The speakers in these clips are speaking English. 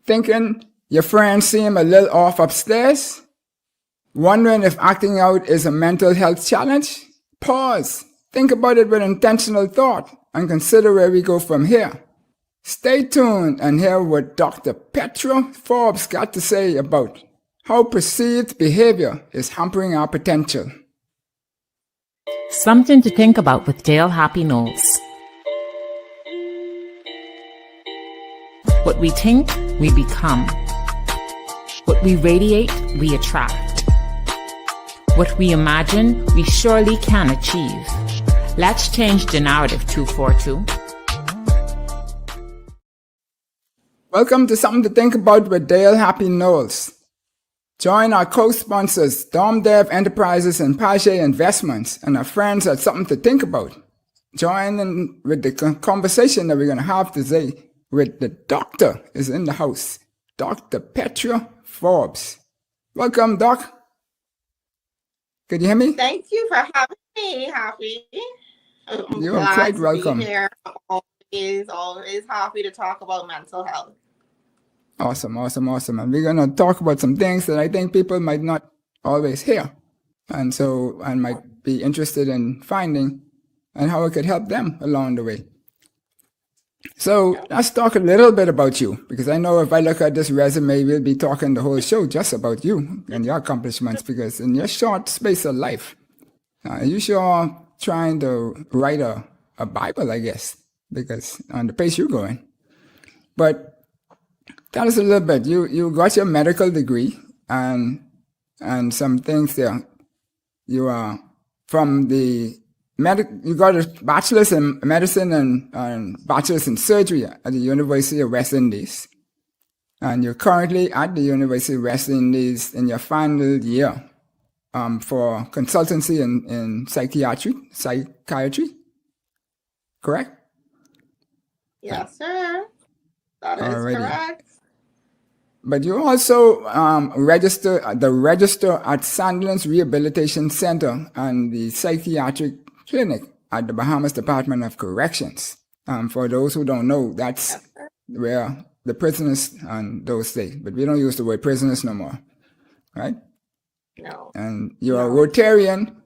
Thinking your friends seem a little off upstairs? Wondering if acting out is a mental health challenge? Pause. Think about it with intentional thought and consider where we go from here. Stay tuned and hear what Dr. Pera Forbes got to say about how perceived behavior is hampering our potential. Something to think about with Dale Happy Knowles. What we think, we become. What we radiate, we attract. What we imagine, we surely can achieve. Let's change the narrative 242. Welcome to Something to Think About with Dale Happy Knowles. Join our co-sponsors, DomDev Enterprises and Paget Investments, and our friends at Something to Think About. Join in with the conversation that we're going to have today with the doctor is in the house, Dr. Pera Forbes. Welcome, Doc. Can you hear me? Thank you for having me, Happy. You are quite welcome. Here. Always happy to talk about mental health. Awesome. And we're going to talk about some things that I think people might not always hear. And might be interested in finding and how it could help them along the way. So let's talk a little bit about you, because I know if I look at this resume, we'll be talking the whole show just about you and your accomplishments, because in your short space of life, you sure trying to write a Bible, I guess, because on the pace you're going. But tell us a little bit. You got your medical degree and some things there. You are from the you got a bachelor's in medicine and bachelor's in surgery at the University of West Indies. And you're currently at the University of West Indies in your final year for consultancy in psychiatry, correct? Yes, sir. That is correct. But you also register at Sandlands Rehabilitation Center and the Psychiatric Clinic at the Bahamas Department of Corrections. For those who don't know, that's where the prisoners and those stay. But we don't use the word prisoners no more, right? No. And you're a Rotarian,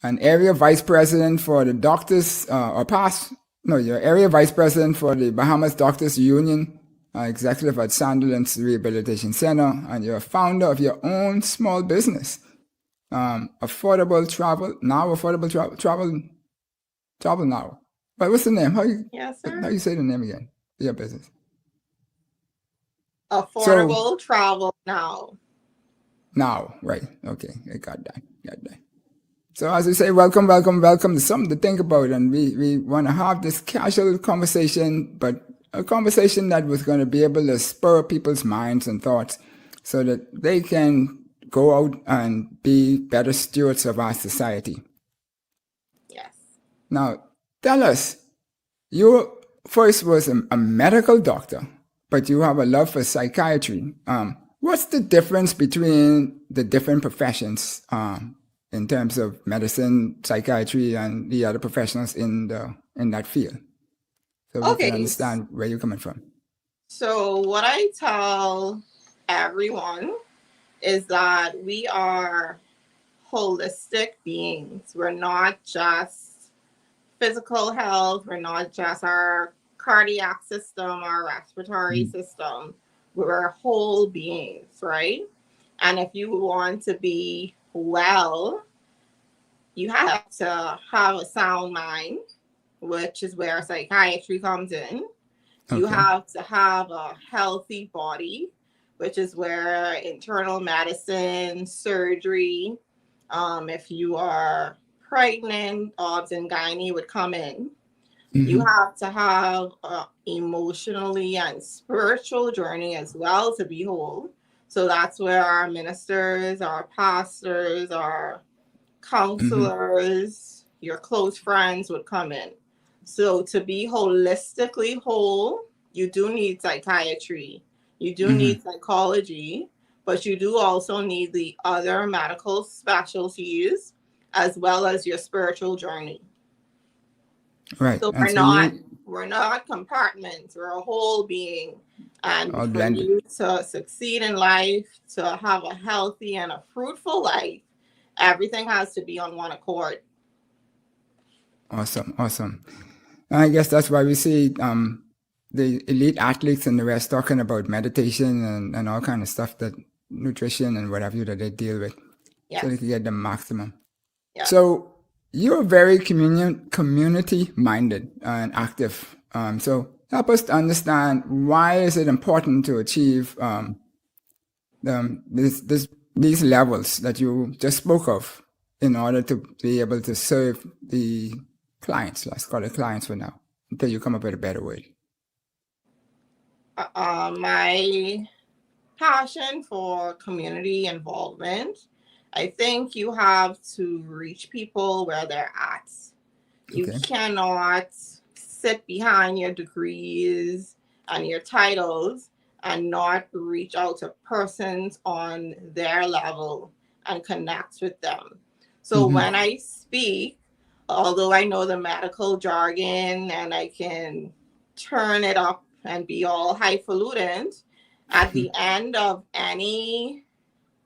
an area vice president for the doctors, you're area vice president for the Bahamas Doctors Union, executive at Sandlands Rehabilitation Center, and you're a founder of your own small business, Affordable Travel Now. But what's the name? How you say the name again? Your business. Affordable Travel Now. Now, right? Okay, I got that. So as we say, welcome to Something to Think About, and we want to have this casual conversation, but a conversation that was going to be able to spur people's minds and thoughts so that they can go out and be better stewards of our society. Yes. Now, tell us, you first was a medical doctor, but you have a love for psychiatry. What's the difference between the different professions in terms of medicine, psychiatry, and the other professionals in that field? So we can understand where you're coming from. So what I tell everyone is that we are holistic beings. We're not just physical health. We're not just our cardiac system, our respiratory system. We're whole beings, right? And if you want to be well, you have to have a sound mind, which is where psychiatry comes in. Okay. You have to have a healthy body, which is where internal medicine, surgery, if you are pregnant, obs and gynae would come in. Mm-hmm. You have to have an emotionally and spiritual journey as well to be whole. So that's where our ministers, our pastors, our counselors, your close friends would come in. So to be holistically whole, you do need psychiatry, you do need psychology, but you do also need the other medical specialties as well as your spiritual journey. Right. So we're not compartments, we're a whole being. And All for blended. you to succeed in life, to have a healthy and a fruitful life, everything has to be on one accord. Awesome, awesome. I guess that's why we see the elite athletes and the rest talking about meditation and all kind of stuff, that nutrition and what have you that they deal with, so they Yes. can get the maximum. Yes. So you're very community minded and active. So help us to understand, why is it important to achieve these levels that you just spoke of in order to be able to serve the clients, let's call it clients for now, until you come up with a better word. My passion for community involvement, I think you have to reach people where they're at. You Okay. cannot sit behind your degrees and your titles and not reach out to persons on their level and connect with them. So when I speak, although I know the medical jargon and I can turn it up and be all highfalutin, at the end of any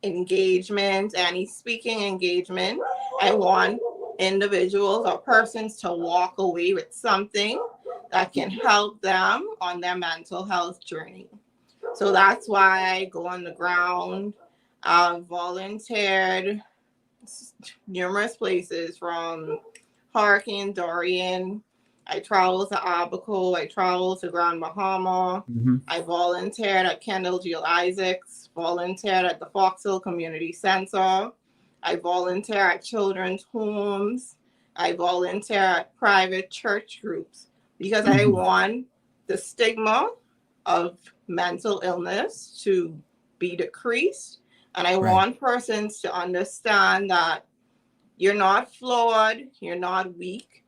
engagement, any speaking engagement, I want individuals or persons to walk away with something that can help them on their mental health journey. So that's why I go on the ground. I've volunteered numerous places, from Hurricane Dorian. I traveled to Abou. I traveled to Grand Bahama. I volunteered at Kendall Jill Isaacs, volunteered at the Fox Hill Community Center. I volunteer at children's homes. I volunteer at private church groups, because I want the stigma of mental illness to be decreased. And I want persons to understand that you're not flawed, you're not weak.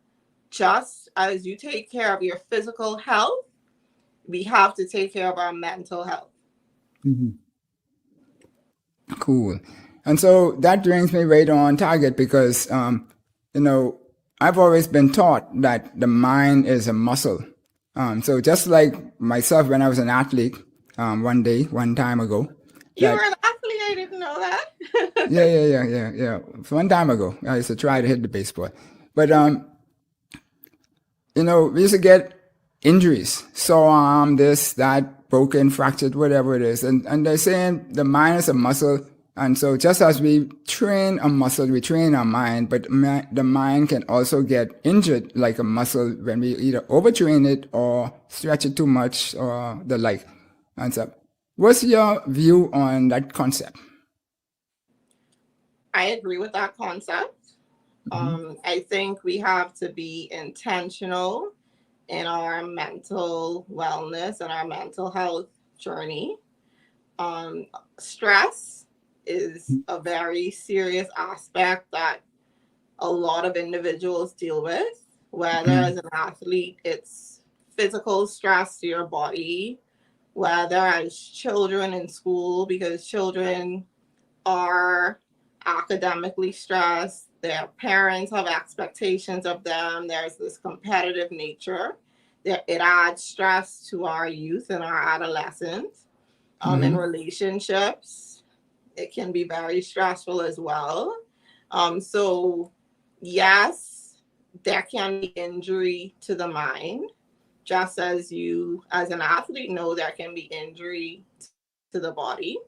Just as you take care of your physical health, we have to take care of our mental health. Cool. And so that brings me right on target, because, I've always been taught that the mind is a muscle. So just like myself, when I was an athlete, one time ago. You were an athlete, I didn't know that. Yeah. So one time ago, I used to try to hit the baseball. But, we used to get injuries, sore arm, this, that, broken, fractured, whatever it is. And they're saying the mind is a muscle. And so just as we train a muscle, we train our mind, but the mind can also get injured like a muscle when we either overtrain it or stretch it too much or the like. And so what's your view on that concept? I agree with that concept. I think we have to be intentional in our mental wellness and our mental health journey. Stress is a very serious aspect that a lot of individuals deal with, whether as an athlete, it's physical stress to your body, whether as children in school, because children are academically stressed, their parents have expectations of them, there's this competitive nature. It adds stress to our youth and our adolescence. In relationships, it can be very stressful as well. So yes, there can be injury to the mind, just as you as an athlete know there can be injury to the body.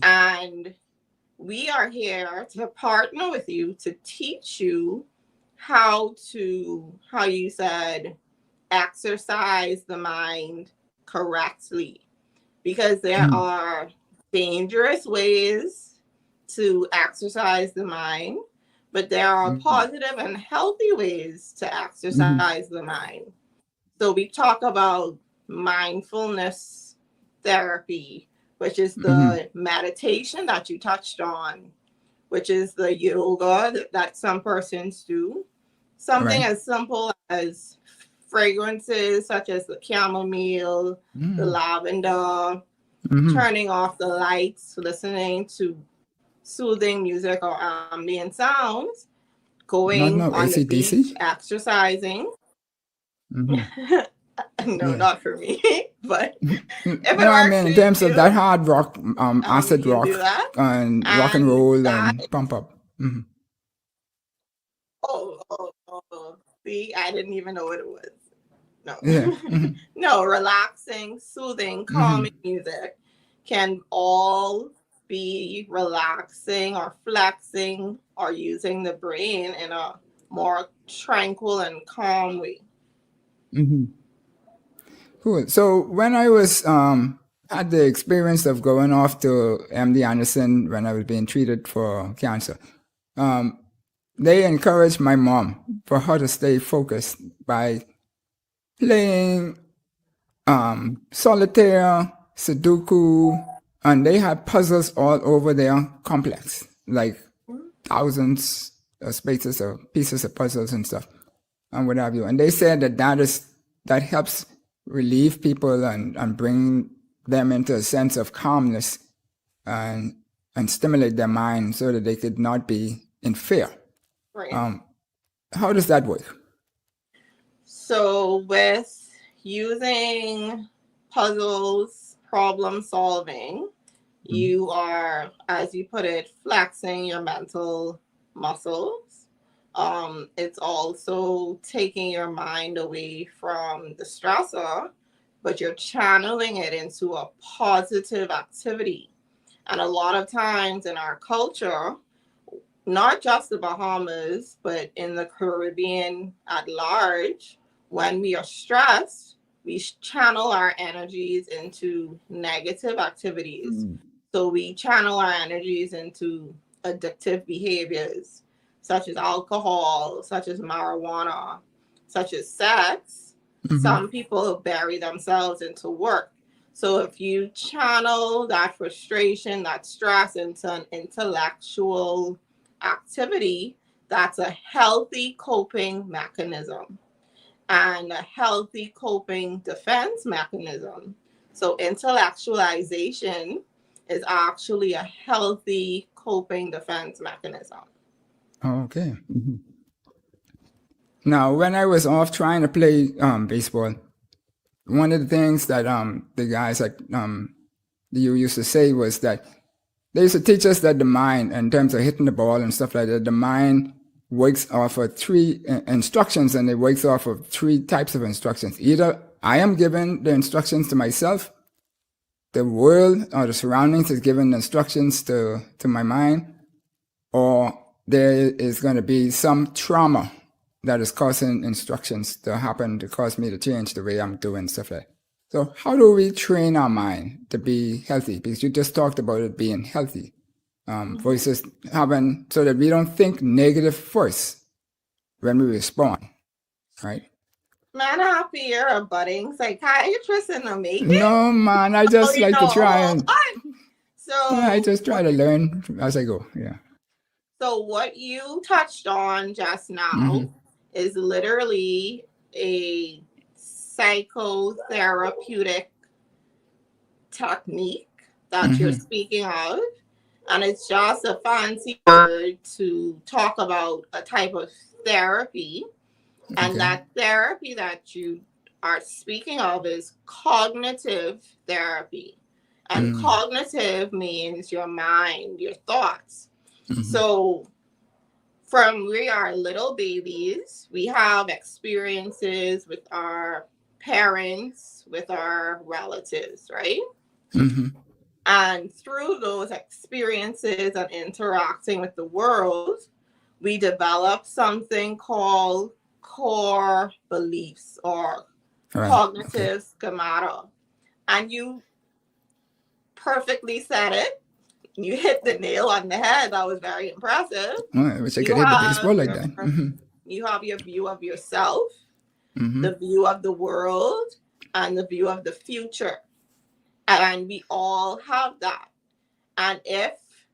And we are here to partner with you to teach you how you said, exercise the mind correctly, because there are dangerous ways to exercise the mind, but there are positive and healthy ways to exercise the mind. So we talk about mindfulness therapy, which is the meditation that you touched on, which is the yoga that some persons do. Something as simple as fragrances such as the chamomile, the lavender, turning off the lights, listening to soothing music or ambient sounds, going on the beach, exercising. No, Yeah. not for me. But if it No, I works mean for in terms of you, that hard rock, acid you do rock, that. and rock and And roll that, and pump up. Hmm. see, I didn't even know what it was. No. Yeah. Hmm. No, relaxing, soothing, Hmm. calming music can all be relaxing or flexing or using the brain in a more tranquil and calm way. Hmm. Cool. So when I was had the experience of going off to MD Anderson when I was being treated for cancer, um, they encouraged my mom for her to stay focused by playing solitaire, Sudoku, and they had puzzles all over their complex, like thousands of spaces or pieces of puzzles and stuff, and what have you. And they said that helps relieve people and bring them into a sense of calmness and and stimulate their mind so that they could not be in fear. Right. How does that work? So, with using puzzles, problem solving, you are, as you put it, flexing your mental muscles. It's also taking your mind away from the stressor, but you're channeling it into a positive activity. And a lot of times in our culture, not just the Bahamas, but in the Caribbean at large, when we are stressed, we channel our energies into negative activities. So we channel our energies into addictive behaviors, such as alcohol, such as marijuana, such as sex. Some people bury themselves into work. So if you channel that frustration, that stress into an intellectual activity, that's a healthy coping mechanism and a healthy coping defense mechanism. So intellectualization is actually a healthy coping defense mechanism. Okay. Now, when I was off trying to play baseball, one of the things that the guys at you used to say was that they used to teach us that the mind, in terms of hitting the ball and stuff like that, the mind works off of three instructions, and it works off of three types of instructions. Either I am given the instructions to myself, the world or the surroundings is given instructions to my mind, or there is going to be some trauma that is causing instructions to happen to cause me to change the way I'm doing stuff like that. So how do we train our mind to be healthy? Because you just talked about it being healthy, versus having, so that we don't think negative first when we respond, right? Man, happy you're a budding psychiatrist in the making. No, man, I just like to try and I So just try to learn as I go. Yeah. So what you touched on just now is literally a psychotherapeutic technique that you're speaking of. And it's just a fancy word to talk about a type of therapy. And that therapy that you are speaking of is cognitive therapy. And cognitive means your mind, your thoughts. So from we are little babies, we have experiences with our parents, with our relatives, right? And through those experiences and interacting with the world, we develop something called core beliefs or cognitive schemata. And you perfectly said it. You hit the nail on the head. That was very impressive. I wish I could hit the baseball like that. You have your view of yourself, the view of the world, and the view of the future. And we all have that. And if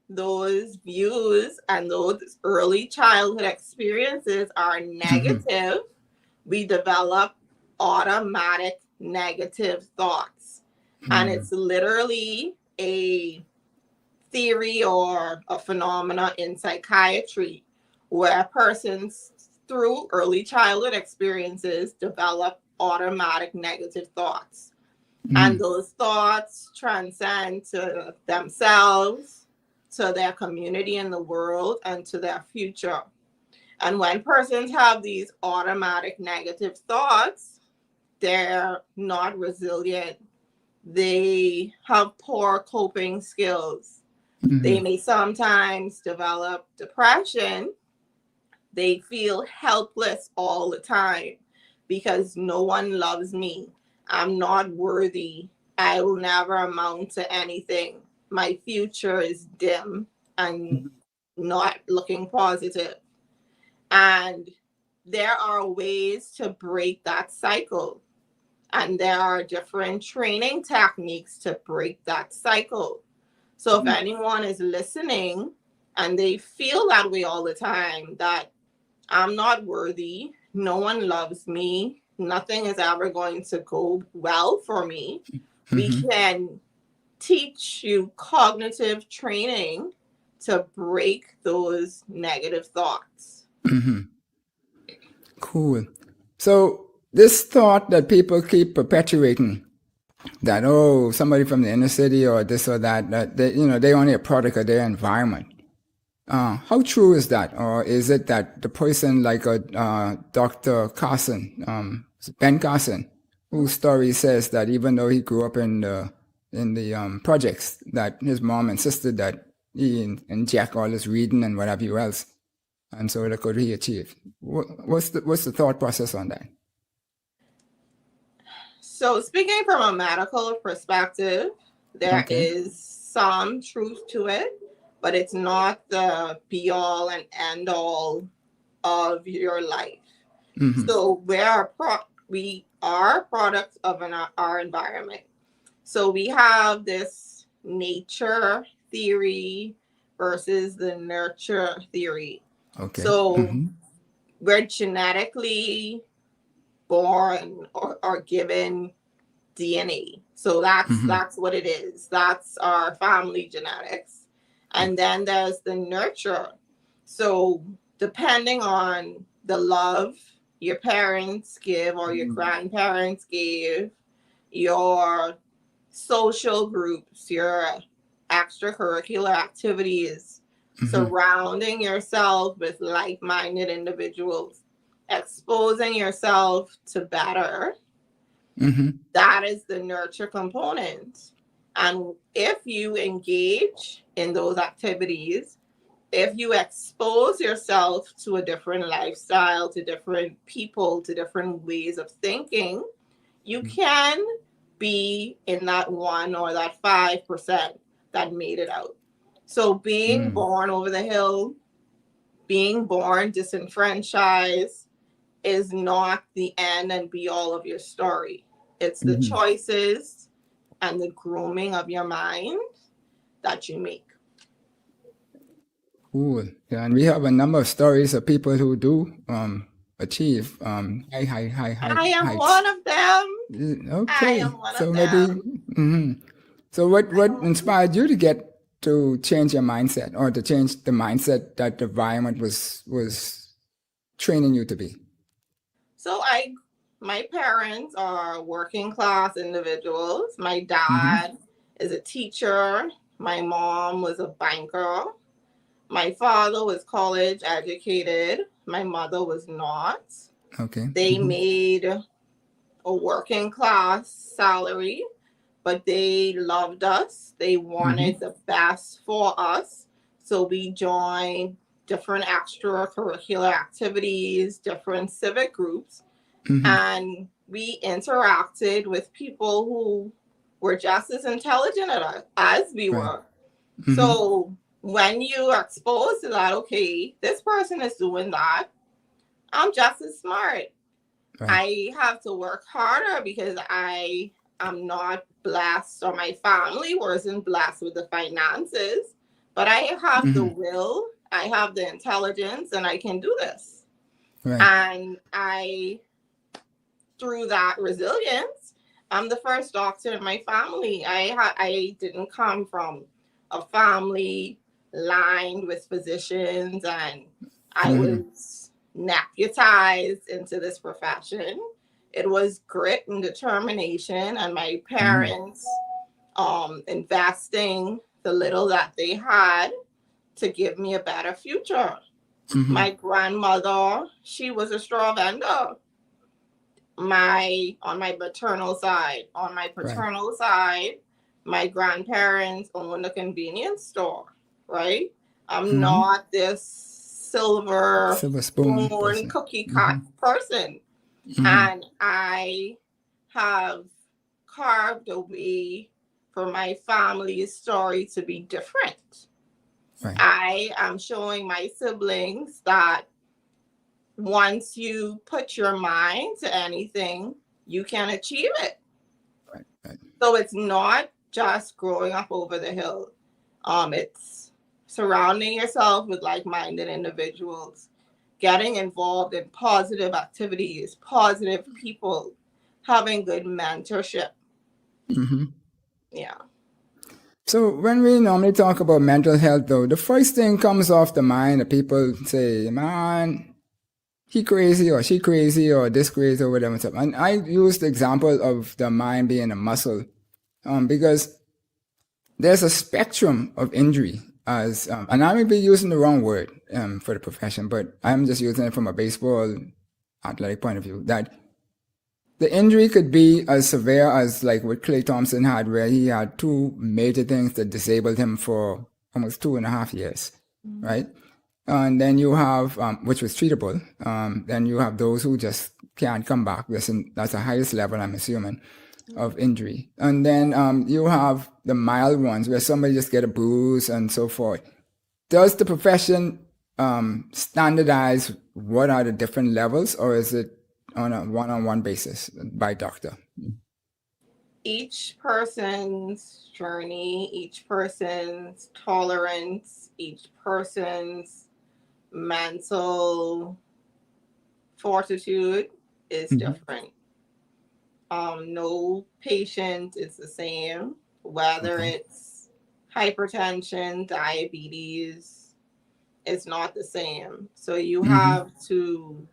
those views and those early childhood experiences are negative, we develop automatic negative thoughts. And it's literally a theory or a phenomena in psychiatry where persons through early childhood experiences develop automatic negative thoughts. And those thoughts transcend to themselves, to their community in the world, and to their future. And when persons have these automatic negative thoughts, they're not resilient. They have poor coping skills. They may sometimes develop depression. They feel helpless all the time because no one loves me. I'm not worthy. I will never amount to anything. My future is dim and not looking positive. And there are ways to break that cycle. And there are different training techniques to break that cycle. So if anyone is listening and they feel that way all the time, that I'm not worthy, no one loves me, nothing is ever going to go well for me, we can teach you cognitive training to break those negative thoughts. Cool. So this thought that people keep perpetuating, that, oh, somebody from the inner city or this or that, that they, they're only a product of their environment. How true is that? Or is it that the person like Dr. Carson, Ben Carson, whose story says that even though he grew up in the projects, that his mom insisted that he inject all his reading and whatever else, and so that could he achieve? What's the thought process on that? So speaking from a medical perspective, there is some truth to it, but it's not the be all and end all of your life. So we are products of our environment. So we have this nature theory versus the nurture theory. So we're genetically born or given DNA. So that's what it is. That's our family genetics. And then there's the nurture. So depending on the love your parents give or your grandparents gave, your social groups, your extracurricular activities, surrounding yourself with like-minded individuals, exposing yourself to better, that is the nurture component. And if you engage in those activities, if you expose yourself to a different lifestyle, to different people, to different ways of thinking, you can be in that 1 or that 5% that made it out. So being born over the hill, being born disenfranchised is not the end and be all of your story. It's the choices and the grooming of your mind that you make. Cool. Yeah, and we have a number of stories of people who do achieve high I am heights. one of them. Okay. I am one So of maybe. them. So what inspired you to change your mindset, or to change the mindset that the environment was training you to be? So my parents are working class individuals. My dad is a teacher. My mom was a banker. My father was college educated. My mother was not. Okay. They made a working class salary, but they loved us. They wanted the best for us. So we joined different extracurricular activities, different civic groups, and we interacted with people who were just as intelligent as we were. So when you are exposed to that, okay, this person is doing that, I'm just as smart. I have to work harder because I am not blessed, or my family wasn't blessed with the finances, but I have the will, I have the intelligence, and I can do this. And through that resilience, I'm the first doctor in my family. I didn't come from a family lined with physicians, and I was nepotized into this profession. It was grit and determination, and my Mm-hmm. parents investing the little that they had to give me a better future. Mm-hmm. My grandmother, she was a straw vendor. On my maternal side. On my paternal side, my grandparents owned a convenience store, right? I'm Mm-hmm. not this silver Silver spoon spoon person. cookie Mm-hmm. cut person. Mm-hmm. And I have carved a way for my family's story to be different. Right. I am showing my siblings that once you put your mind to anything, you can achieve it. Right. Right. So it's not just growing up over the hill. It's surrounding yourself with like-minded individuals, getting involved in positive activities, positive people, having good mentorship. Mm-hmm. Yeah. So when we normally talk about mental health, though, the first thing comes off the mind that people say, "Man, he crazy or she crazy or this crazy or whatever." And I use the example of the mind being a muscle, because there's a spectrum of injury. And I may be using the wrong word for the profession, but I'm just using it from a baseball athletic point of view. That the injury could be as severe as like what Clay Thompson had, where he had two major things that disabled him for almost 2.5 years, right? And then you have, which was treatable. Then you have those who just can't come back. That's the highest level, I'm assuming, of injury. And then you have the mild ones where somebody just get a bruise and so forth. Does the profession standardize what are the different levels, or is it on a one-on-one basis by doctor? Each person's journey, each person's tolerance, each person's mental fortitude is different. No patient is the same, whether it's hypertension, diabetes, it's not the same. So you have to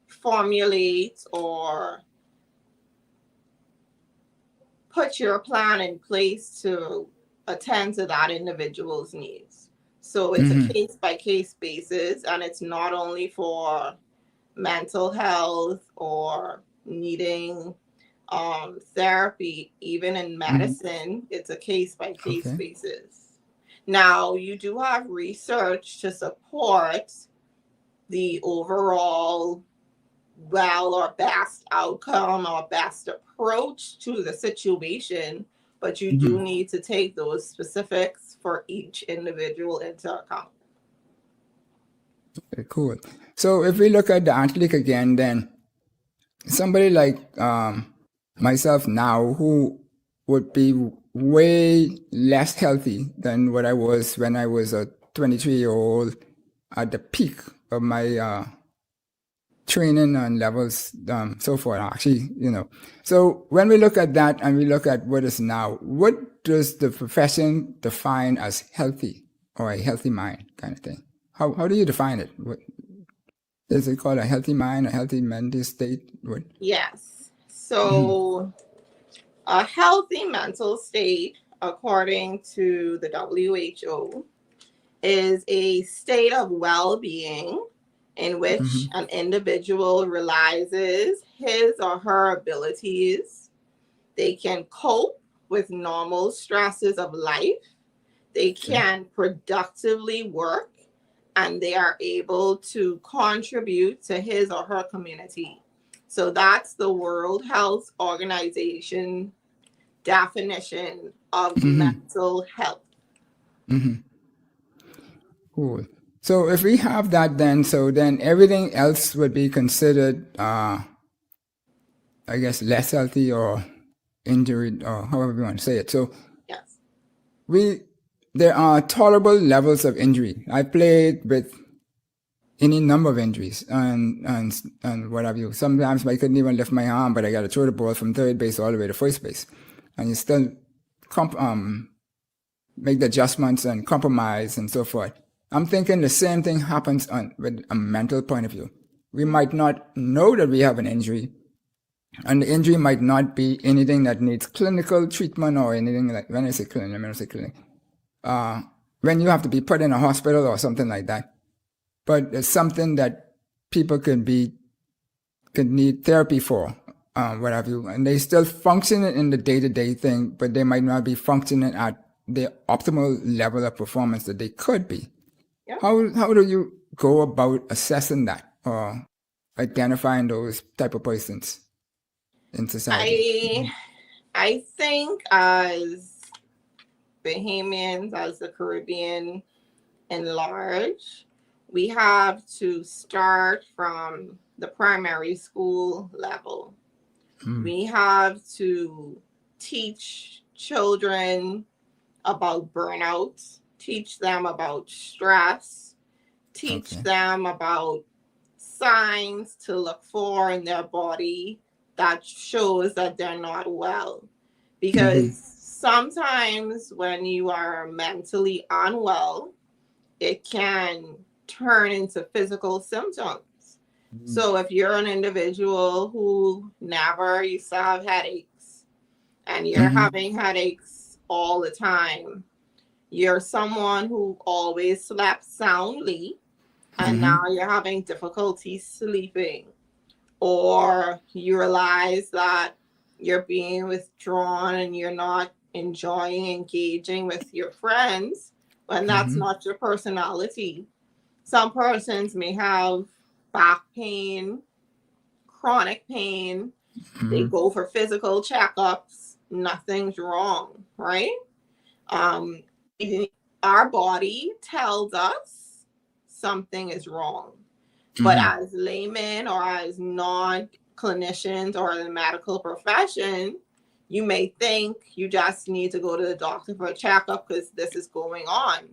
formulate or put your plan in place to attend to that individual's needs. So it's a case by case basis, and it's not only for mental health or needing therapy. Even in medicine, it's a case by case basis. Now, you do have research to support the overall well or best outcome or best approach to the situation, but you do need to take those specifics for each individual into account. Okay, cool. So if we look at the athlete again, then somebody like myself now, who would be way less healthy than what I was when I was a 23-year-old at the peak of my training and levels, so forth, actually, So when we look at that and we look at what is now, what does the profession define as healthy or a healthy mind kind of thing? How do you define it? What is it called, a healthy mind, a healthy mental state? What? Yes. So a healthy mental state, according to the WHO, is a state of well-being in which an individual realizes his or her abilities. They can cope with normal stresses of life. They can productively work, and they are able to contribute to his or her community. So that's the World Health Organization definition of mental health. Cool. So if we have that, then everything else would be considered, I guess, less healthy or injured, or however you want to say it. So yes, there are tolerable levels of injury. I played with any number of injuries and what have you. Sometimes I couldn't even lift my arm, but I got to throw the ball from third base all the way to first base, and you still make the adjustments and compromise and so forth. I'm thinking the same thing happens with a mental point of view. we might not know that we have an injury, and the injury might not be anything that needs clinical treatment or anything like, when I say clinic, I mean I say clinic, when you have to be put in a hospital or something like that. But it's something that people could need therapy for, what have you, and they still function in the day-to-day thing, but they might not be functioning at the optimal level of performance that they could be. Yeah. How do you go about assessing that or identifying those type of persons in society? I think as Bahamians, as the Caribbean in large, we have to start from the primary school level. We have to teach children about burnout, teach them about stress, teach them about signs to look for in their body that shows that they're not well. Because sometimes when you are mentally unwell, it can turn into physical symptoms. So if you're an individual who never used to have headaches and you're having headaches all the time, you're someone who always slept soundly and now you're having difficulty sleeping, or you realize that you're being withdrawn and you're not enjoying engaging with your friends when that's not your personality. Some persons may have back pain, chronic pain. They go for physical checkups. Nothing's wrong, right? Our body tells us something is wrong. But as laymen or as non-clinicians or in the medical profession, you may think you just need to go to the doctor for a checkup because this is going on.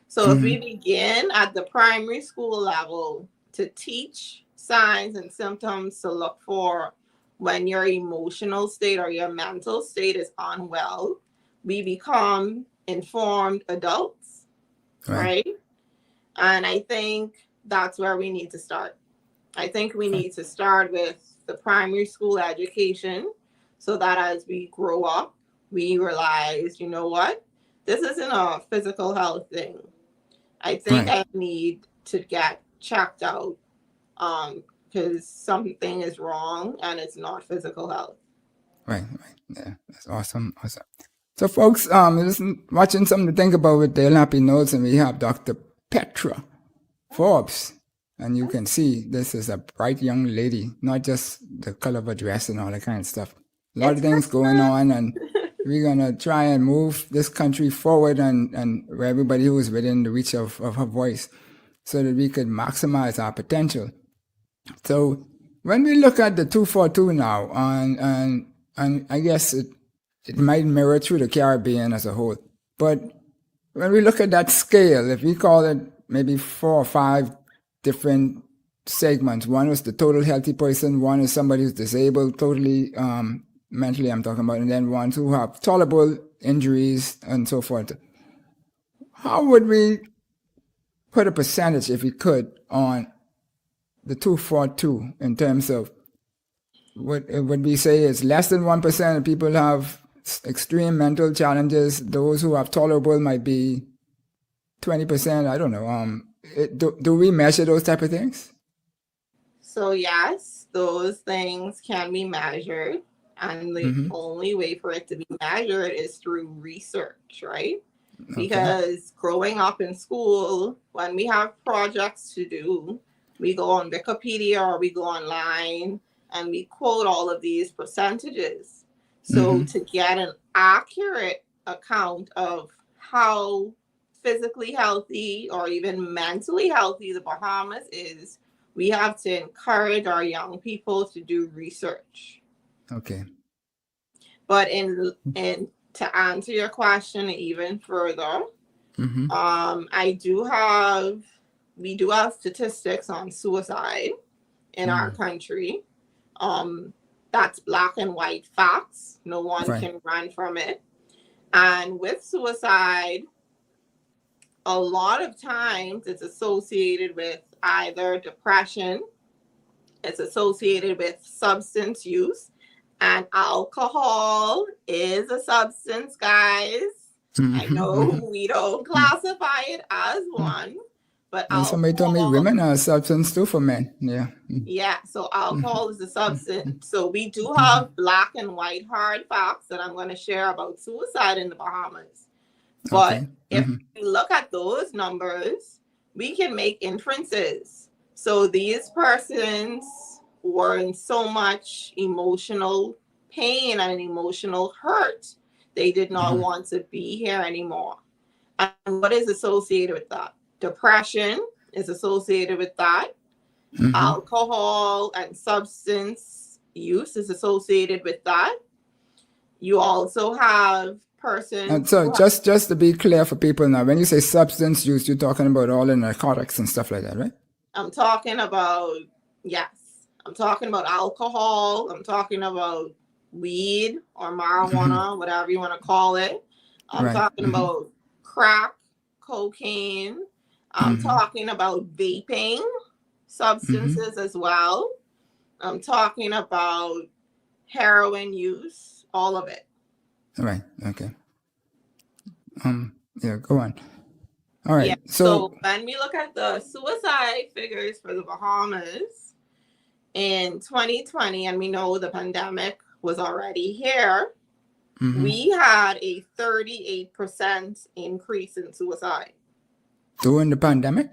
So if we begin at the primary school level to teach signs and symptoms to look for when your emotional state or your mental state is unwell, we become informed adults, right? And I think that's where we need to start. I think we need to start with the primary school education so that as we grow up, we realize, you know what? This isn't a physical health thing. I think I need to get checked out because something is wrong and it's not physical health. Right. Yeah, that's awesome. So folks, watching something to think about with Dale Happy Knowles, and we have Dr. Pera Forbes. And you can see this is a bright young lady, not just the color of her dress and all that kind of stuff. A lot of things going on, and we're going to try and move this country forward and where everybody who is within the reach of her voice so that we could maximize our potential. So when we look at the 242 now, and I guess it might mirror through the Caribbean as a whole, but when we look at that scale, if we call it maybe 4 or 5 different segments, one is the total healthy person, one is somebody who's disabled, totally mentally I'm talking about, and then ones who have tolerable injuries and so forth. How would we put a percentage, if we could, on the 242 in terms of what would we say is less than 1% of people have extreme mental challenges? Those who have tolerable might be 20%. I don't know. Do we measure those type of things? So yes, those things can be measured, and the only way for it to be measured is through research, right? Because growing up in school, when we have projects to do, we go on Wikipedia or we go online and we quote all of these percentages. So to get an accurate account of how physically healthy or even mentally healthy the Bahamas is, we have to encourage our young people to do research. Okay. But in to answer your question even further, we do have statistics on suicide in our country. That's black and white facts. No one can run from it. And with suicide, a lot of times it's associated with either depression It's associated with substance use, and alcohol is a substance, guys. I know we don't classify it as one, but And somebody told me alcohol, women are a substance too for men. Yeah. yeah, so alcohol is a substance. So we do have black and white hard facts that I'm going to share about suicide in the Bahamas. But Okay. if we look at those numbers, we can make inferences. So these persons were in so much emotional pain and emotional hurt, they did not want to be here anymore. And what is associated with that? Depression is associated with that. Alcohol and substance use is associated with that. You also have persons. And so just to be clear for people now, when you say substance use, you're talking about all the narcotics and stuff like that, right? I'm talking about, yes. I'm talking about alcohol. I'm talking about weed or marijuana, whatever you want to call it. I'm talking about crack, cocaine. I'm talking about vaping substances as well. I'm talking about heroin use, all of it. Right. Okay. Yeah, go on. All right. Yeah. So when we look at the suicide figures for the Bahamas in 2020, and we know the pandemic was already here, we had a 38% increase in suicide. During the pandemic?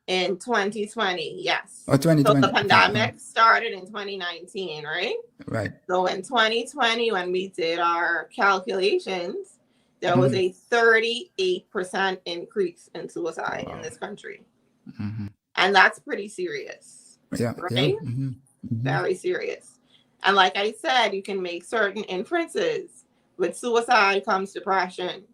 In 2020, yes. Oh, 2020. So the pandemic started in 2019, right? Right. So in 2020, when we did our calculations, there was a 38% increase in suicide in this country. And that's pretty serious. Yeah. Right? Yeah. Very serious. And like I said, you can make certain inferences. With suicide comes depression.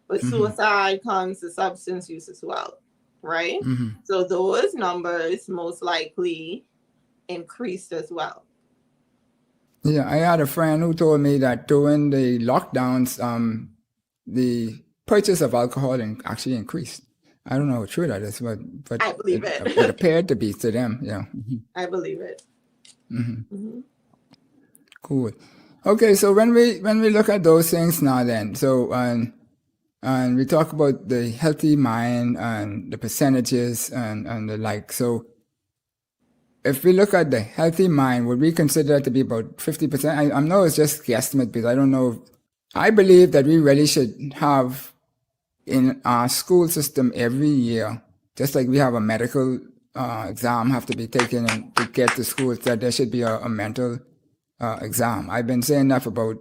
With suicide comes the substance use as well. Right? So those numbers most likely increased as well. Yeah, I had a friend who told me that during the lockdowns, the purchase of alcohol actually increased. I don't know how true that is, but I believe it. It appeared to be to them. Yeah. I believe it. Cool. Okay, so when we look at those things now, then, so and we talk about the healthy mind and the percentages and the like. So if we look at the healthy mind, would we consider that to be about 50%? I know it's just guesstimate because I don't know. I believe that we really should have in our school system every year, just like we have a medical exam have to be taken and to get to school, that there should be a mental exam. I've been saying that for about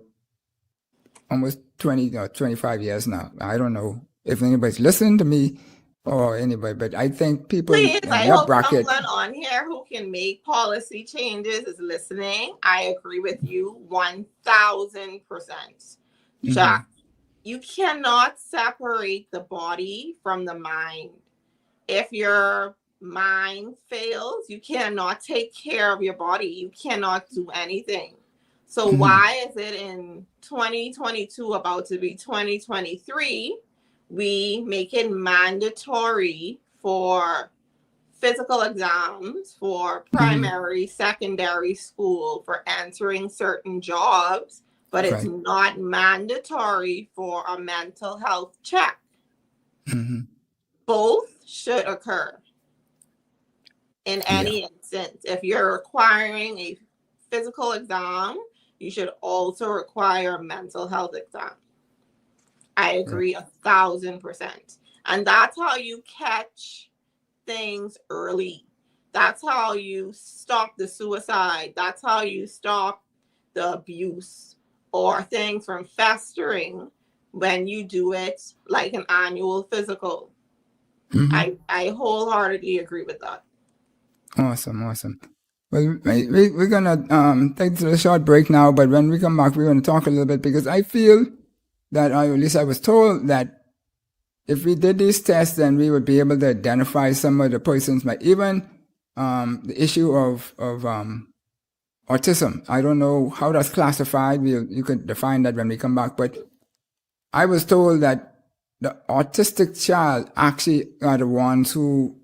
almost 20 or 25 years now. I don't know if anybody's listening to me or anybody, but I think people Please, in I your hope bracket. someone on here who can make policy changes is listening. I agree with you 1,000%. Jack, you cannot separate the body from the mind. If your mind fails, you cannot take care of your body. You cannot do anything. So why is it in 2022 about to be 2023, we make it mandatory for physical exams for primary, secondary school for entering certain jobs, but it's not mandatory for a mental health check? Both should occur in any instance. If you're requiring a physical exam, you should also require a mental health exam. I agree 1,000%. And that's how you catch things early. That's how you stop the suicide. That's how you stop the abuse or things from festering when you do it like an annual physical. I wholeheartedly agree with that. Awesome. Well, we're going to take a short break now, but when we come back, we're going to talk a little bit because I feel that, at least I was told that if we did these tests, then we would be able to identify some of the persons, but even the issue of autism. I don't know how that's classified. You could define that when we come back, but I was told that the autistic child actually are the ones who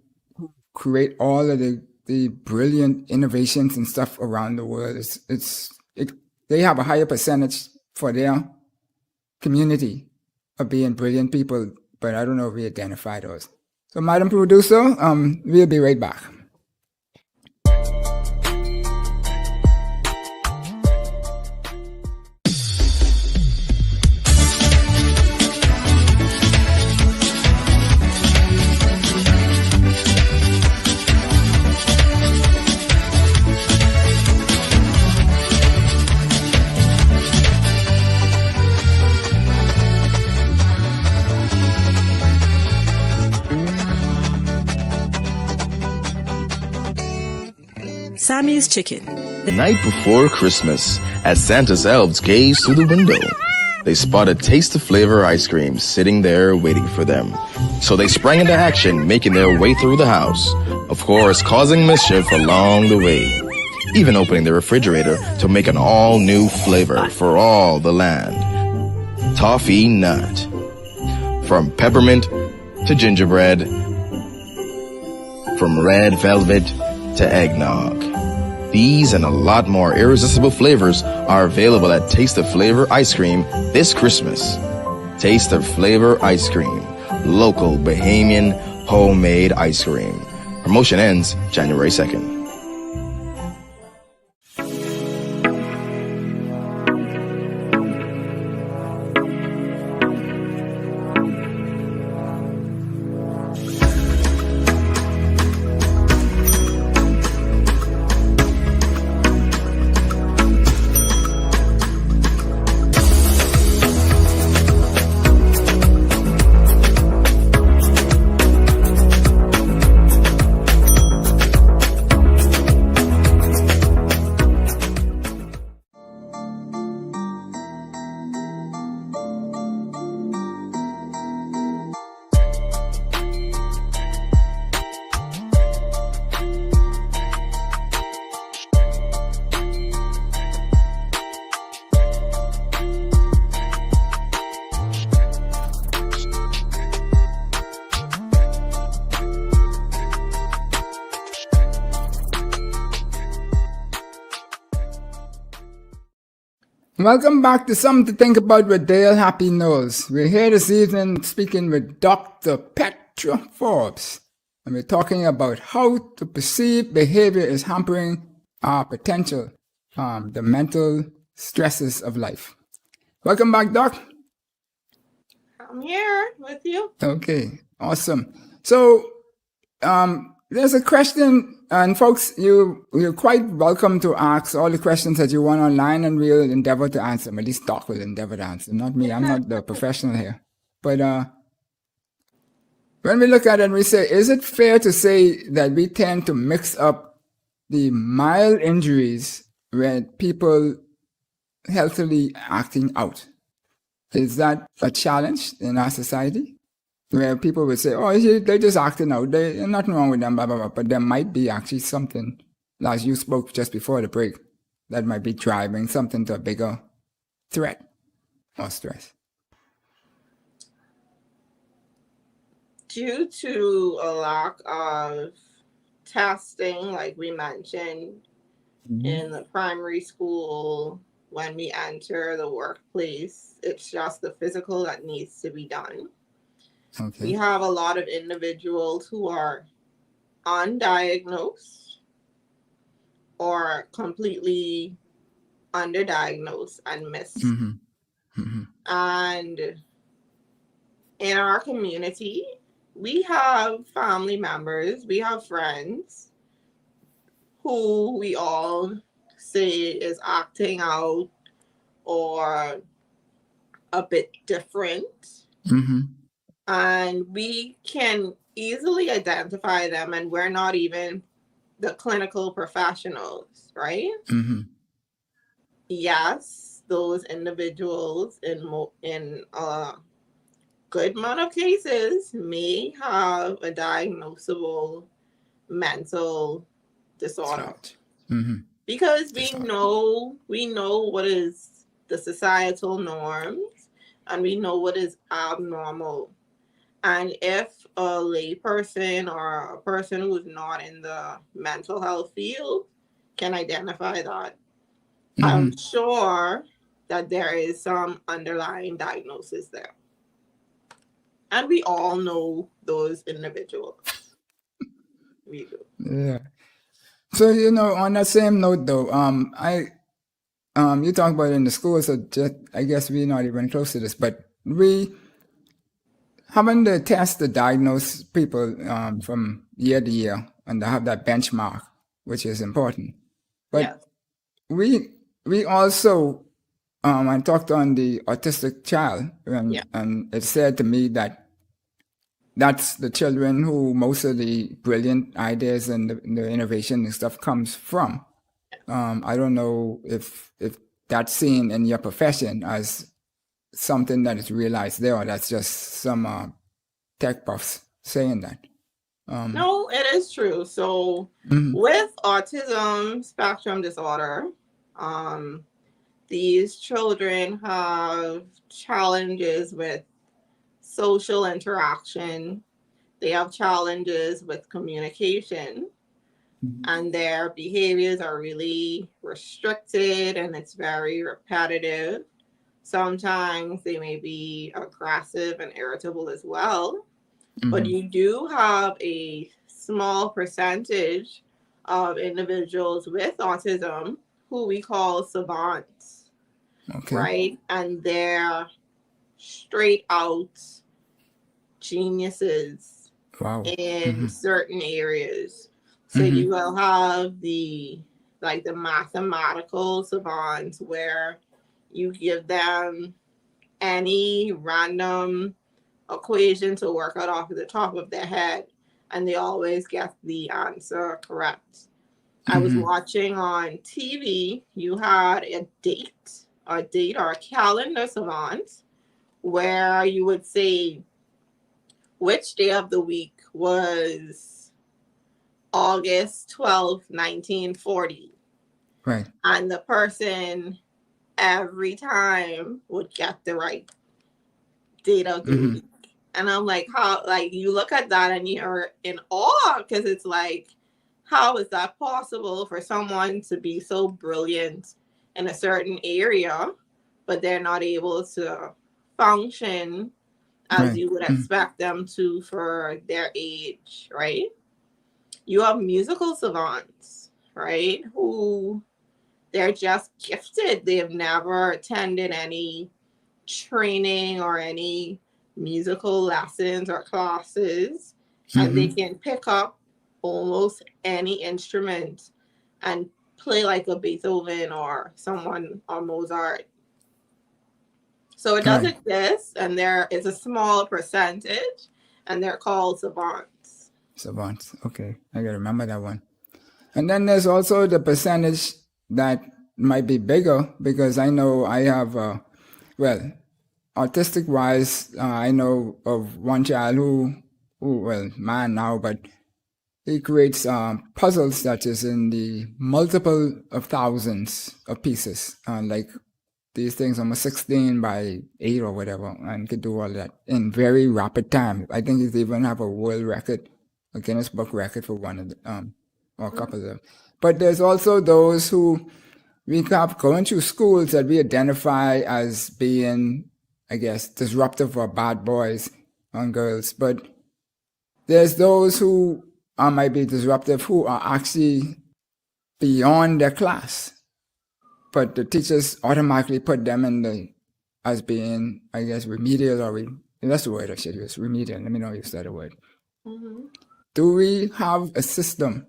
create all of the the brilliant innovations and stuff around the world. They have a higher percentage for their community of being brilliant people, but I don't know if we identify those. So, Madam Producer, we'll be right back. Sammy's Chicken. The night before Christmas, as Santa's elves gazed through the window, they spotted Taste the Flavor ice cream sitting there waiting for them. So they sprang into action, making their way through the house, of course causing mischief along the way, even opening the refrigerator to make an all-new flavor for all the land. Toffee Nut. From peppermint to gingerbread, from red velvet to eggnog. These and a lot more irresistible flavors are available at Taste of Flavor Ice Cream this Christmas. Taste of Flavor Ice Cream. Local Bahamian homemade ice cream. Promotion ends January 2nd. Welcome back to Something to Think About with Dale Happy Knowles. We're here this evening speaking with Dr. Pera Forbes, and we're talking about how to perceive behavior is hampering our potential, the mental stresses of life. Welcome back, Doc. I'm here with you. Okay, awesome. So, there's a question, and folks, you're quite welcome to ask all the questions that you want online, and we'll endeavor to answer them. At least Doc will endeavor to answer. Not me. I'm not the professional here. But when we look at it, we say, is it fair to say that we tend to mix up the mild injuries with people healthily acting out? Is that a challenge in our society? Where people would say, oh, they're just acting out. There's nothing wrong with them, blah, blah, blah. But there might be actually something, as you spoke just before the break, that might be driving something to a bigger threat or stress. Due to a lack of testing, like we mentioned, in the primary school, when we enter the workplace, it's just the physical that needs to be done. Okay. We have a lot of individuals who are undiagnosed or completely underdiagnosed and missed. And in our community, we have family members, we have friends who we all say is acting out or a bit different. And we can easily identify them, and we're not even the clinical professionals, right? Yes, those individuals in a good amount of cases may have a diagnosable mental disorder. Because we know what is the societal norms, and we know what is abnormal. And if a layperson or a person who's not in the mental health field can identify that, I'm sure that there is some underlying diagnosis there. And we all know those individuals. We do. Yeah. So, you know, on that same note though, you talk about it in the school, so just, I guess we're not even close to this, but we having the test to diagnose people from year to year, and to have that benchmark, which is important. But Yes. we also I talked on the autistic child, Yeah. and it said to me that that's the children who most of the brilliant ideas and the innovation and stuff comes from. I don't know if that's seen in your profession as something that is realized there, or that's just some tech buffs saying that. No, it is true. So with autism spectrum disorder, these children have challenges with social interaction. They have challenges with communication, and their behaviors are really restricted and it's very repetitive. Sometimes they may be aggressive and irritable as well. But you do have a small percentage of individuals with autism who we call savants, right? And they're straight out geniuses in certain areas. So you will have the mathematical savants where you give them any random equation to work out off the top of their head, and they always get the answer correct. I was watching on TV, you had a date or a calendar savant where you would say which day of the week was August 12th, 1940. Right. And the person every time would get the right date of the week. And I'm like, how, like, you look at that and you're in awe, because it's like, how is that possible for someone to be so brilliant in a certain area, but they're not able to function as you would expect them to for their age, right? You have musical savants, right, who they're just gifted. They have never attended any training or any musical lessons or classes, and they can pick up almost any instrument and play like a Beethoven or someone or Mozart. So it does exist, and there is a small percentage, and they're called savants. Savants, okay, I gotta remember that one. And then there's also the percentage that might be bigger, because I know I have well, autistic wise, I know of one child who well, man now, but he creates puzzles that is in the multiple of thousands of pieces, like these things almost 16 by 8 or whatever, and could do all that in very rapid time. I think he's even have a world record, a Guinness Book record for one of them, or a couple of them. But there's also those who we have going through schools that we identify as being, I guess, disruptive or bad boys and girls. But there's those who might be disruptive who are actually beyond their class. But the teachers automatically put them in as being, I guess, remedial, or that's the word I should use, remedial. Let me know if you said the word. Do we have a system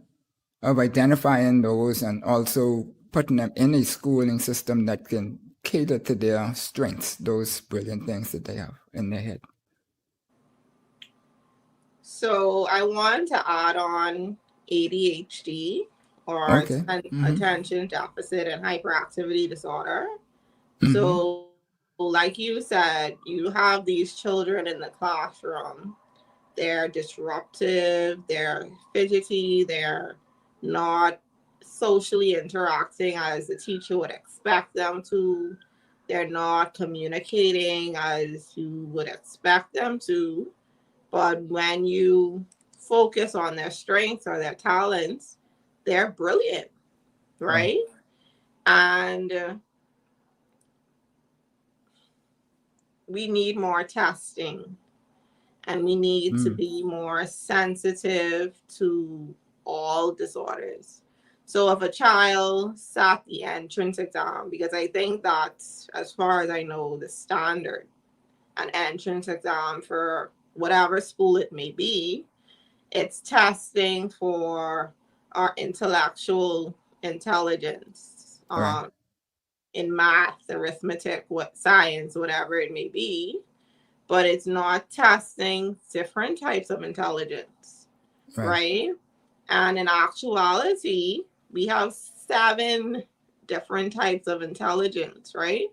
of identifying those and also putting them in a schooling system that can cater to their strengths, those brilliant things that they have in their head? So I want to add on ADHD, or attention deficit and hyperactivity disorder. So like you said, you have these children in the classroom. They're disruptive, they're fidgety, they're not socially interacting as the teacher would expect them to. They're not communicating as you would expect them to. But when you focus on their strengths or their talents, they're brilliant, right? And we need more testing, and we need to be more sensitive to all disorders. So if a child sat the entrance exam, because I think that's, as far as I know, the standard, an entrance exam for whatever school it may be, it's testing for our intellectual intelligence, in math, arithmetic, science, whatever it may be, but it's not testing different types of intelligence, right? And in actuality, we have 7 different types of intelligence, right?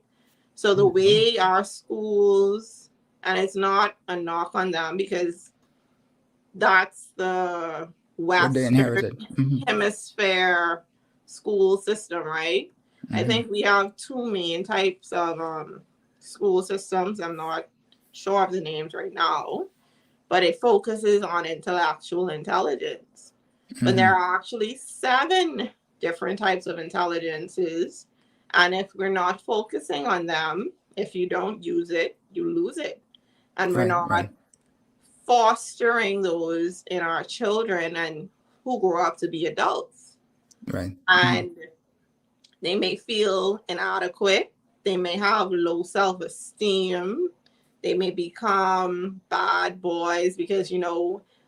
So the way our schools, and it's not a knock on them because that's the Western hemisphere school system, right? I think we have 2 main types of school systems. I'm not sure of the names right now, but it focuses on intellectual intelligence. But there are actually 7 different types of intelligences. And if we're not focusing on them, if you don't use it, you lose it. And we're not fostering those in our children and who grow up to be adults. And they may feel inadequate. They may have low self-esteem. They may become bad boys because,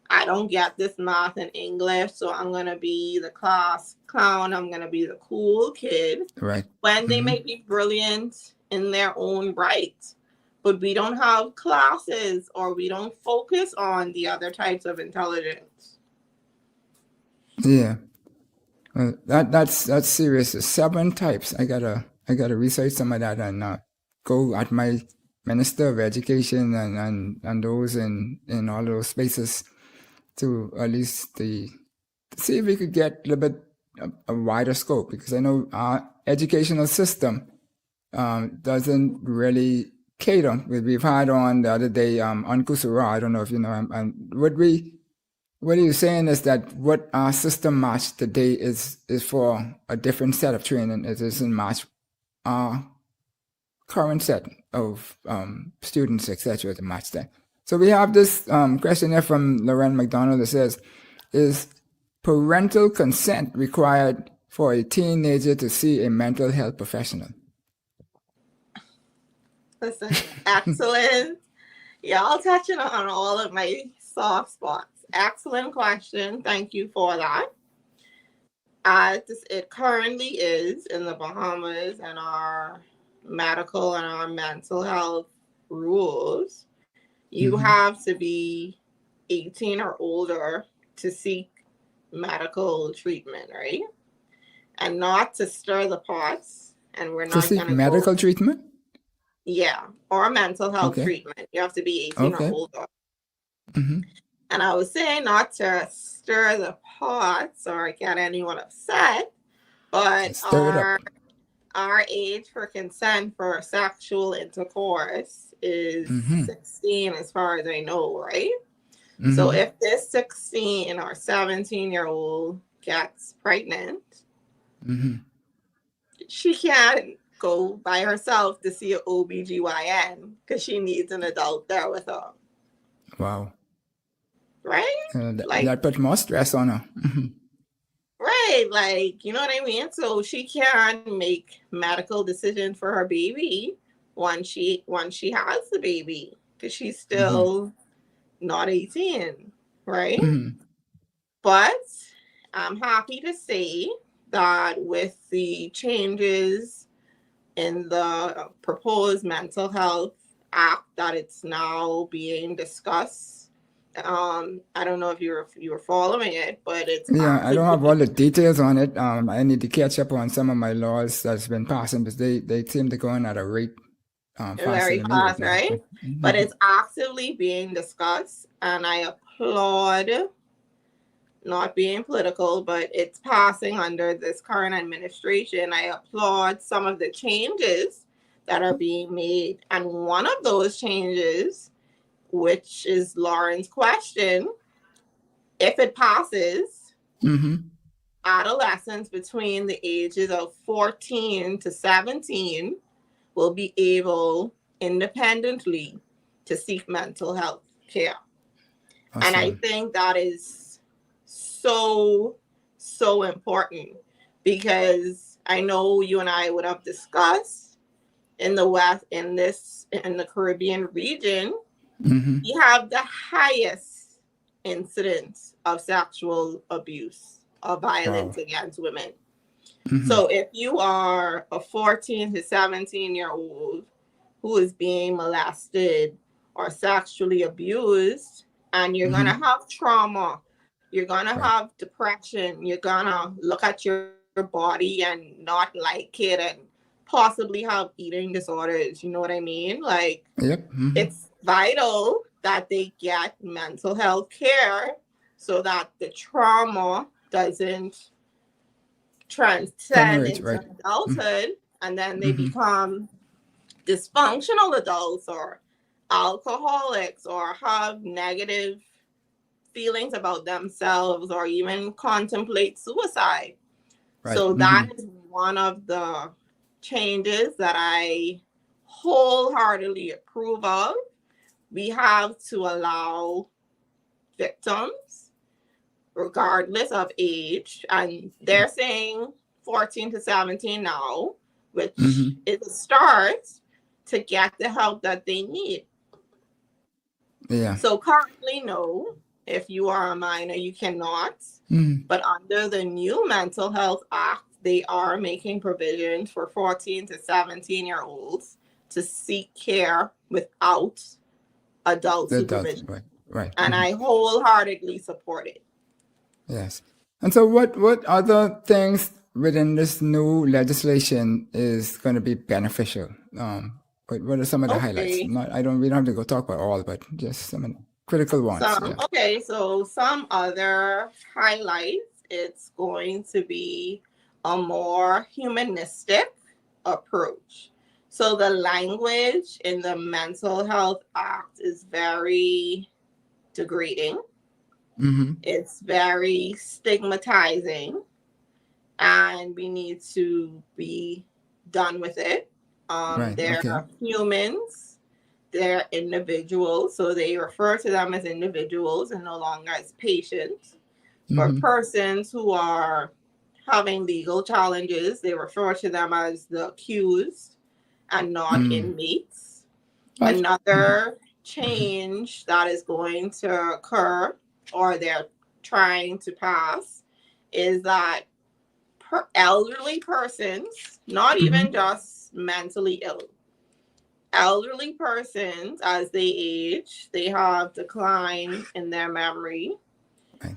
I don't get this math and English, so I'm going to be the class clown. I'm going to be the cool kid. When they may be brilliant in their own right. But we don't have classes, or we don't focus on the other types of intelligence. Yeah. That's serious. 7 types. I gotta research some of that and go at my Minister of Education and those in all those spaces to at least see if we could get a little bit a wider scope, because I know our educational system doesn't really cater. We've had on the other day on Kusura. I don't know if you know, and what you're saying is that what our system match today is for a different set of training. It doesn't match our current set of students, etc. to match that. So we have this question here from Lauren McDonald that says, is parental consent required for a teenager to see a mental health professional? Listen, excellent. Y'all touching on all of my soft spots. Excellent question. Thank you for that. As it currently is in the Bahamas and our medical and our mental health rules, you have to be 18 or older to seek medical treatment, right? And not to stir the pots. And we're not to seek medical treatment? Yeah, or mental health treatment. You have to be 18 or older. And I was saying not to stir the pots or get anyone upset, but our age for consent for sexual intercourse is 16 as far as I know, right? So if this 16 or 17-year-old gets pregnant, she can't go by herself to see an OBGYN because she needs an adult there with her. Wow. Right? That put more stress on her. Right. You know what I mean? So she can't make medical decisions for her baby once she has the baby because she's still not 18, right? But I'm happy to say that with the changes in the proposed mental health act that it's now being discussed. I don't know if you were following it, but it's I don't have all the details on it. I need to catch up on some of my laws that's been passing because they seem to go on at a rate very fast, right? But it's actively being discussed, and I applaud, not being political, but it's passing under this current administration. I applaud some of the changes that are being made, and one of those changes which is Lauren's question, if it passes, adolescents between the ages of 14 to 17 will be able independently to seek mental health care. Awesome. And I think that is so important, because I know you and I would have discussed in the West, in the Caribbean region, we have the highest incidence of sexual abuse or violence against women. So if you are a 14 to 17-year-old who is being molested or sexually abused, and you're going to have trauma, you're going to have depression, you're going to look at your body and not like it, and possibly have eating disorders, you know what I mean? Like, it's vital that they get mental health care so that the trauma doesn't transcend into adulthood, and then they become dysfunctional adults or alcoholics or have negative feelings about themselves or even contemplate suicide. So that is one of the changes that I wholeheartedly approve of. We have to allow victims, regardless of age, and they're saying 14 to 17 now, which is a start, to get the help that they need. So currently, no, if you are a minor, you cannot. But under the new Mental Health Act, they are making provisions for 14 to 17-year-olds to seek care without adult supervision. And I wholeheartedly support it. Yes. And so what other things within this new legislation is going to be beneficial? What are some of the highlights? We don't have to go talk about all, but just some of the critical ones. So some other highlights, it's going to be a more humanistic approach. So the language in the Mental Health Act is very degrading. It's very stigmatizing, and we need to be done with it. They're humans, they're individuals, so they refer to them as individuals and no longer as patients. For persons who are having legal challenges, they refer to them as the accused and not inmates. Another change that is going to occur, or they're trying to pass, is that elderly persons, not even just mentally ill, elderly persons, as they age, they have decline in their memory.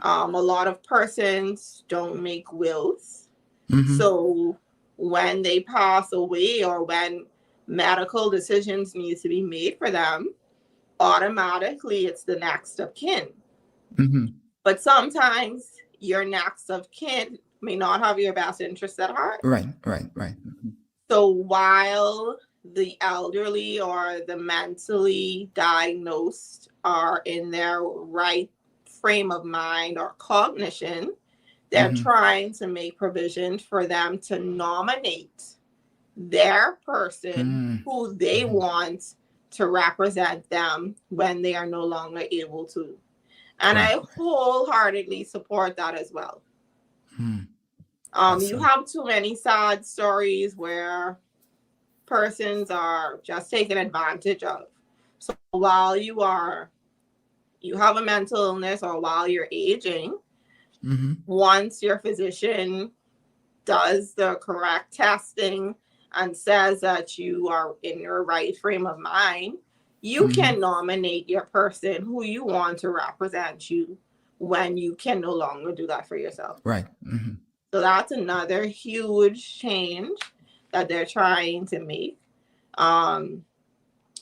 A lot of persons don't make wills. So when they pass away, or when medical decisions need to be made for them, automatically it's the next of kin. But sometimes your next of kin may not have your best interest at heart. So while the elderly or the mentally diagnosed are in their right frame of mind or cognition, they're trying to make provisions for them to nominate their person who they want to represent them when they are no longer able to. And I wholeheartedly support that as well. You have too many sad stories where persons are just taken advantage of. So while you have a mental illness, or while you're aging, once your physician does the correct testing and says that you are in your right frame of mind, you can nominate your person who you want to represent you when you can no longer do that for yourself. So that's another huge change that they're trying to make.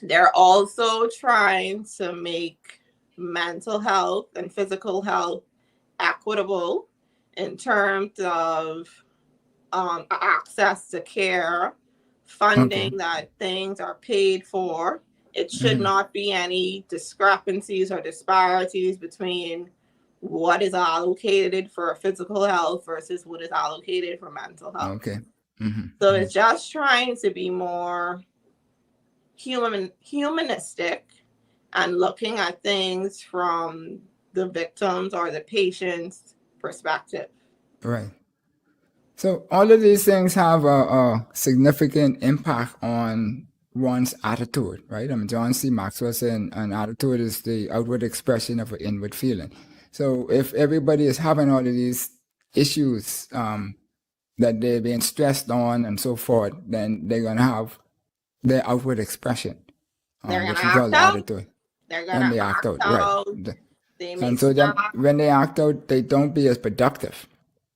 They're also trying to make mental health and physical health equitable in terms of access to care, funding, that things are paid for It should not be any discrepancies or disparities between what is allocated for physical health versus what is allocated for mental health. Okay. So it's just trying to be more humanistic and looking at things from the victims or the patient's perspective. Right. So all of these things have a significant impact on one's attitude, right? I mean, John C. Maxwell saying an attitude is the outward expression of an inward feeling. So if everybody is having all of these issues that they're being stressed on and so forth, then they're going to have their outward expression, They're which going we to call act the out. attitude. They're And going they to act out, out. right. They may And so then stop. when they act out, they don't be as productive.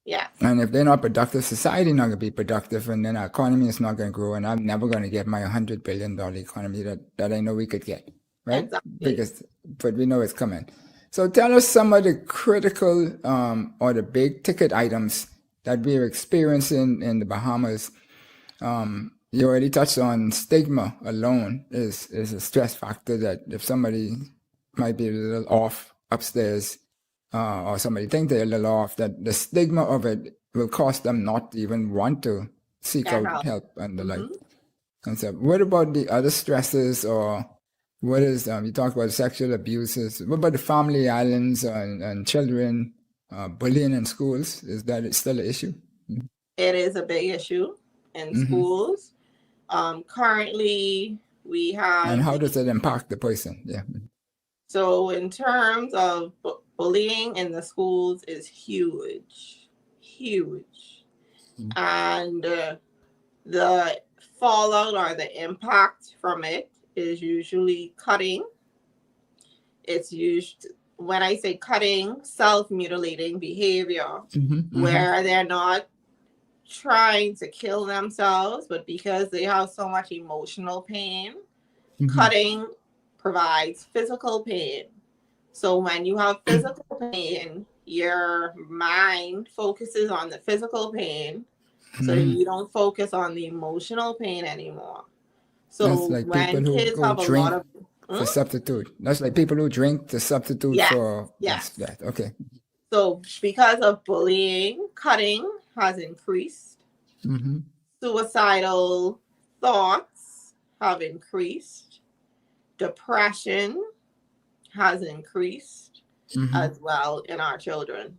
Yes. And if they're not productive, society not going to be productive, and then our economy is not going to grow, and I'm never going to get my $100 billion economy that I know we could get, right? Exactly. But we know it's coming. So tell us some of the critical or the big ticket items that we're experiencing in the Bahamas. You already touched on stigma alone is a stress factor that if somebody might be a little off upstairs, or somebody think they're a little off, that the stigma of it will cause them not to even want to seek out help and the like. And so what about the other stresses, or what is, you talk about sexual abuses, what about the family islands and children, bullying in schools? Is that still an issue? It is a big issue in schools. Currently, we have... And how does it impact the person? Yeah. So in terms of bullying in the schools is huge. And the fallout or the impact from it is usually cutting. It's used, when I say cutting, self-mutilating behavior, where they're not trying to kill themselves, but because they have so much emotional pain, cutting provides physical pain. So when you have physical pain, your mind focuses on the physical pain, so you don't focus on the emotional pain anymore. So that's like when people kids who have a drink lot of... for substitute. That's like people who drink to substitute for that. Okay. So because of bullying, cutting has increased. Suicidal thoughts have increased. Depression has increased as well in our children.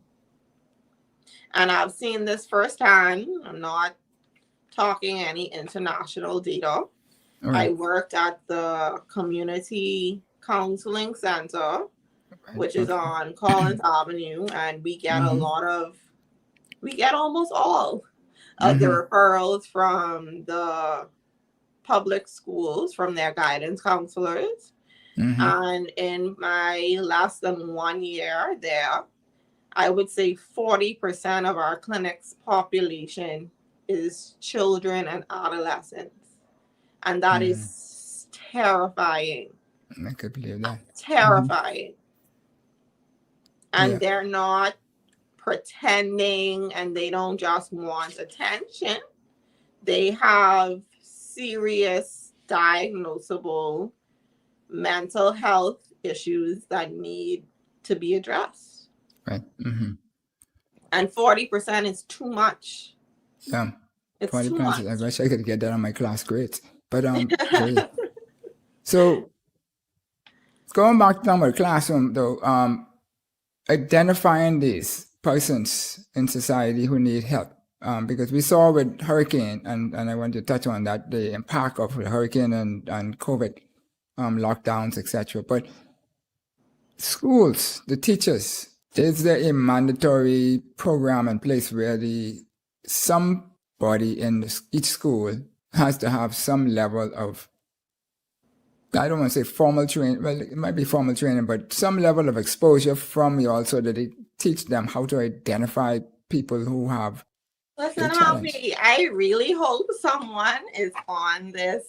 And I've seen this firsthand. I'm not talking any international data. Right. I worked at the Community Counseling Center, which is on Collins Avenue, and we get we get almost all of the referrals from the public schools, from their guidance counselors. And in my less than 1 year there, I would say 40% of our clinic's population is children and adolescents. And that is terrifying. I could believe that. Terrifying. And they're not pretending, and they don't just want attention. They have serious diagnosable mental health issues that need to be addressed. Right. And 40% is too much. Yeah. It's 20 too pounds. much. I wish I could get that on my class grades. But so going back to the classroom though, identifying these persons in society who need help. Because we saw with hurricane, and I want to touch on that, the impact of the hurricane and COVID lockdowns, etc. But schools, the teachers, is there a mandatory program in place where somebody in each school has to have some level of, I don't want to say formal training, well, it might be formal training, but some level of exposure from you also, that they teach them how to identify people who have Listen, Abby, I really hope someone is on this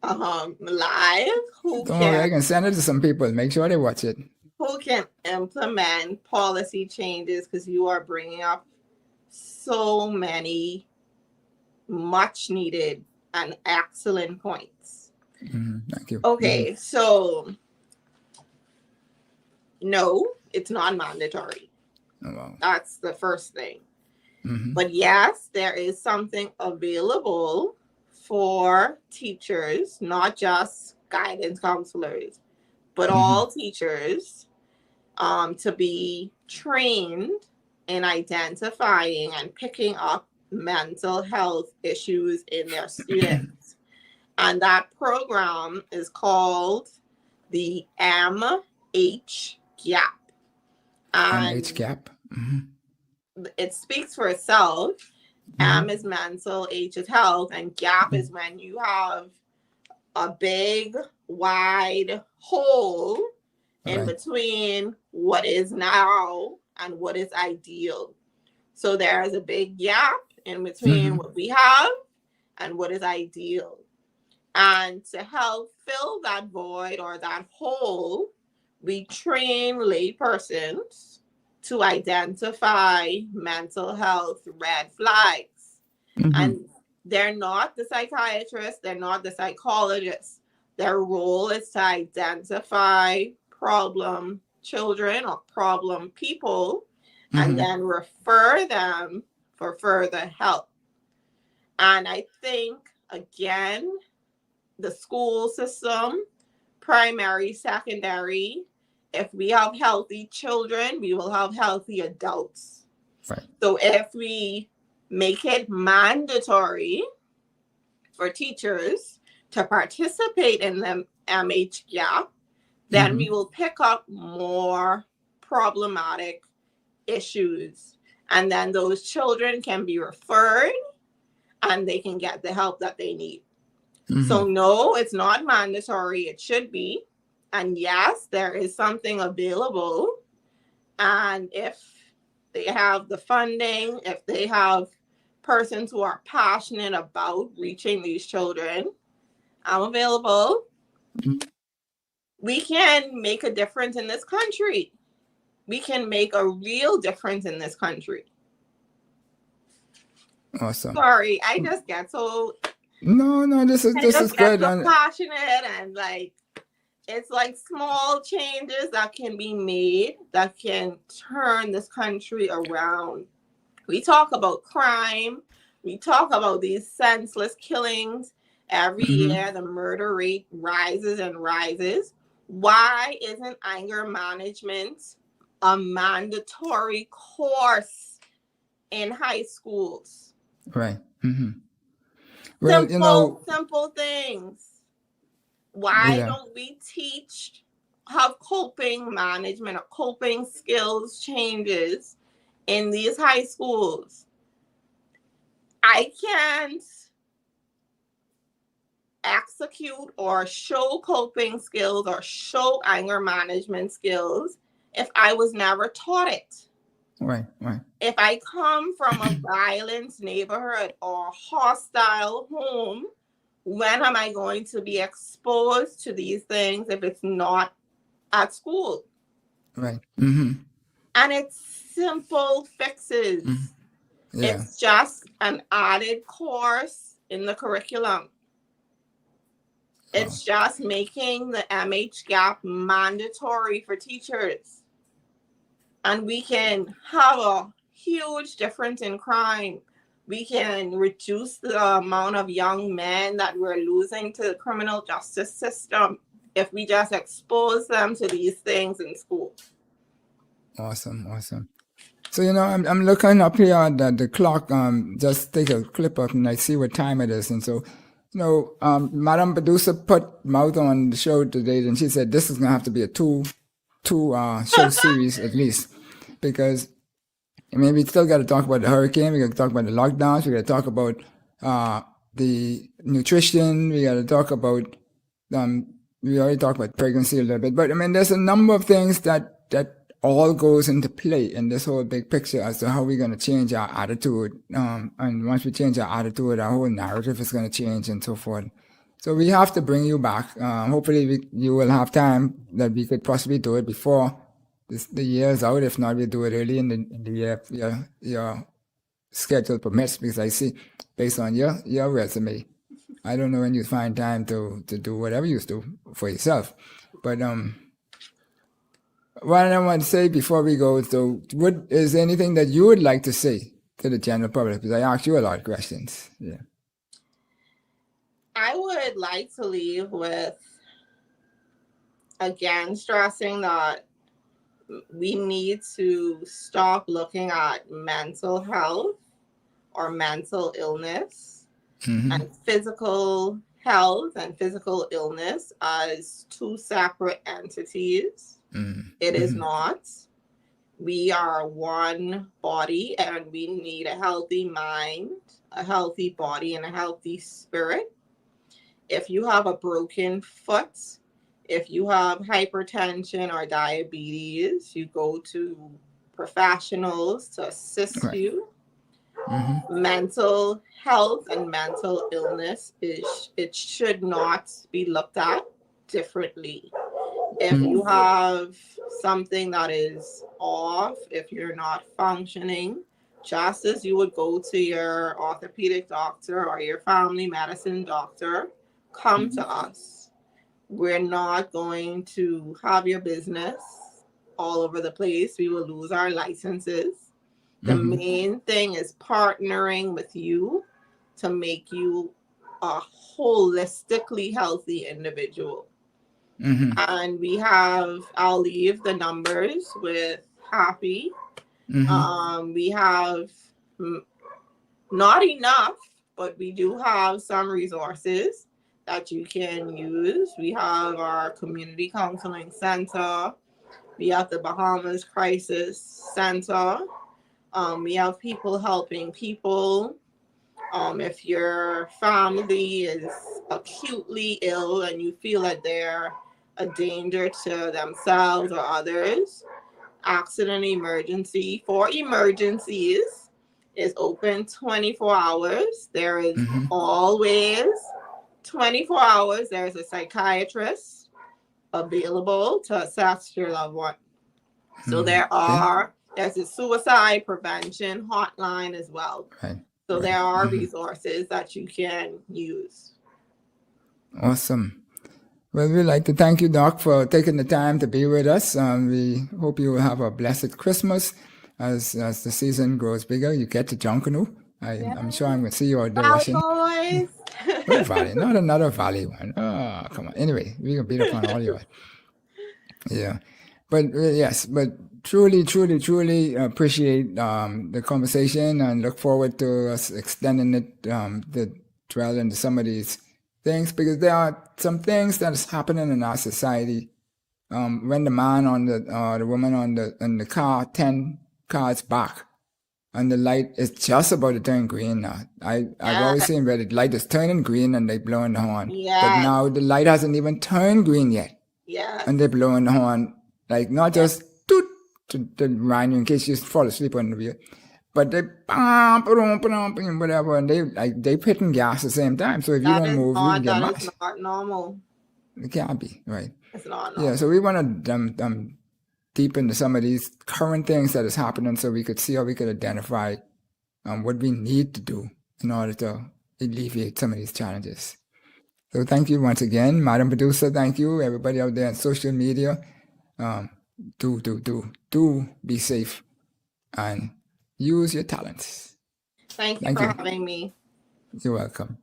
live who Don't worry, I can send it to some people. Make sure they watch it. Who can implement policy changes, because you are bringing up so many much needed and excellent points. Thank you. Okay, so no, it's not mandatory. Oh, wow. That's the first thing. But yes, there is something available for teachers, not just guidance counselors, but all teachers to be trained in identifying and picking up mental health issues in their students. And that program is called the MH Gap. And MH gap. it speaks for itself. M is mental, H is health, and gap is when you have a big, wide hole in between what is now and what is ideal. So there's a big gap in between what we have and what is ideal. And to help fill that void or that hole, we train laypersons to identify mental health red flags. And they're not the psychiatrists, they're not the psychologists. Their role is to identify problem children or problem people and then refer them for further help. And I think, again, the school system, primary, secondary, if we have healthy children, we will have healthy adults. So if we make it mandatory for teachers to participate in the MH gap, then we will pick up more problematic issues. And then those children can be referred and they can get the help that they need. So no, it's not mandatory. It should be. And yes, there is something available. And if they have the funding, if they have persons who are passionate about reaching these children, I'm available. We can make a difference in this country. We can make a real difference in this country. Awesome. Sorry, I just get so... No, this is good. So passionate and like, it's like small changes that can be made that can turn this country around. We talk about crime. We talk about these senseless killings. Every year, the murder rate rises and rises. Why isn't anger management a mandatory course in high schools? Right. Well, simple things. Why don't we have coping management or coping skills changes in these high schools? I can't execute or show coping skills or show anger management skills if I was never taught it. Right. If I come from a violent neighborhood or hostile home, when am I going to be exposed to these things if it's not at school? Right. And it's simple fixes. It's just an added course in the curriculum. It's just making the MH gap mandatory for teachers. And we can have a huge difference in crime. We can reduce the amount of young men that we're losing to the criminal justice system if we just expose them to these things in school. Awesome. So, I'm looking up here at the clock, just take a clip up and I see what time it is. And so, Madam Producer put mouth on the show today and she said this is going to have to be a two show series at least, because we still got to talk about the hurricane, we got to talk about the lockdowns, we got to talk about the nutrition, we got to talk about we already talked about pregnancy a little bit, but there's a number of things that all goes into play in this whole big picture as to how we're going to change our attitude, and once we change our attitude, our whole narrative is going to change and so forth. So we have to bring you back. Hopefully you will have time that we could possibly do it before the year is out. If not, we'll do it early in the year your schedule permits, because I see, based on your resume, I don't know when you find time to do whatever you do for yourself. But what I want to say before we go, so what is anything that you would like to say to the general public? Because I asked you a lot of questions. Yeah. I would like to leave with, again, stressing that we need to stop looking at mental health or mental illness and physical health and physical illness as two separate entities. It is not. We are one body, and we need a healthy mind, a healthy body, and a healthy spirit. If you have a broken foot, if you have hypertension or diabetes, you go to professionals to assist you. Mental health and mental illness it should not be looked at differently. If you have something that is off, if you're not functioning, just as you would go to your orthopedic doctor or your family medicine doctor, come to us. We're not going to have your business all over the place. We will lose our licenses. The main thing is partnering with you to make you a holistically healthy individual. And I'll leave the numbers with Happy. We have not enough, but we do have some resources that you can use. We have our community counseling center. We have the Bahamas Crisis Center. We have people helping people. If your family is acutely ill and you feel that they're a danger to themselves or others, accident emergency for emergencies is open 24 hours. There is always 24 hours. There's a psychiatrist available to assess your loved one. So there's a suicide prevention hotline as well. So there are resources that you can use. Awesome. Well, we'd like to thank you, Doc, for taking the time to be with us. We hope you will have a blessed Christmas as the season grows bigger. You get to Junkanoo. I'm sure I'm going to see you out there. Valley boys. What valley? Not another valley one. Oh, come on. Anyway, we can beat up on all you. Yeah. But yes, but truly appreciate the conversation and look forward to us extending it to dwell into some of these things, because there are some things that is happening in our society. When the man on the woman on the car 10 cars back, and the light is just about to turn green now. I've always seen where the light is turning green and they blowing the horn. But now the light hasn't even turned green yet. And they're blowing the horn, like not just toot to remind you in case you fall asleep on the wheel, but they whatever, and they hitting gas at the same time. So if you don't move, you can get mashed. That is not normal. It can't be, right? It's not normal. Yeah, so we want to deep into some of these current things that is happening, so we could see how we could identify what we need to do in order to alleviate some of these challenges. So thank you once again, Madam Producer. Thank you, everybody out there on social media. Do be safe and use your talents. Thank you for having me. You're welcome.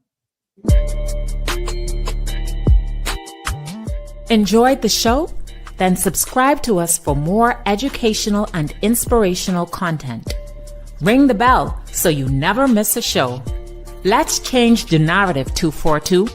Enjoyed the show? Then subscribe to us for more educational and inspirational content. Ring the bell so you never miss a show. Let's change the narrative, 242.